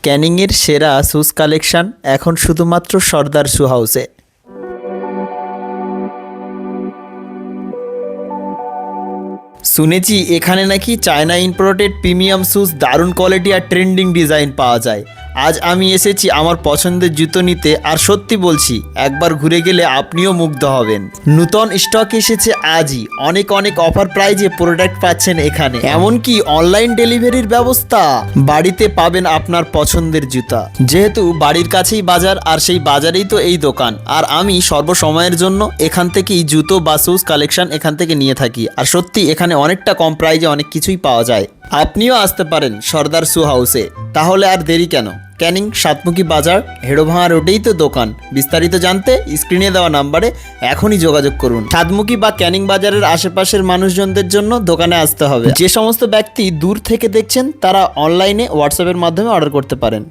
ক্যানিংয়ের সেরা shoes collection এখন শুধুমাত্র সর্দার শু হাউসে। শুনেছি এখানে নাকি চায়না ইম্পোর্টেড প্রিমিয়াম শুজ দারুণ কোয়ালিটি আর ট্রেন্ডিং ডিজাইন পাওয়া যায়। আজ আমি এসেছি আমার পছন্দের জুতো নিতে, আর সত্যি বলছি একবার ঘুরে গেলে আপনিও মুগ্ধ হবেন। নতুন স্টক এসেছে আজই, অনেক অনেক অফার প্রাইজে প্রোডাক্ট পাচ্ছেন এখানে, এমনকি অনলাইন ডেলিভারির ব্যবস্থা। বাড়িতে পাবেন আপনার পছন্দের জুতা, যেহেতু বাড়ির কাছেই বাজার আর সেই বাজারেই তো এই দোকান। আর আমি সর্বসময়ের জন্য এখান থেকেই জুতো বা শুজ কালেকশন এখান থেকে নিয়ে থাকি। আর সত্যি এখানে অনেকটা কম প্রাইজে অনেক কিছুই পাওয়া যায়। আপনিও আসতে পারেন সর্দার শু হাউসে। তাহলে আর দেরি কেন, ক্যানিং সাতমুখী বাজার হেড়োভাঙা রোডেই তো দোকান। বিস্তারিত জানতে স্ক্রিনে দেওয়া নাম্বারে এখনই যোগাযোগ করুন। সাতমুখী বা ক্যানিং বাজারের আশেপাশের মানুষজনদের জন্য দোকানে আসতে হবে। যে সমস্ত ব্যক্তি দূর থেকে দেখছেন তারা অনলাইনে হোয়াটসঅ্যাপের মাধ্যমে অর্ডার করতে পারেন।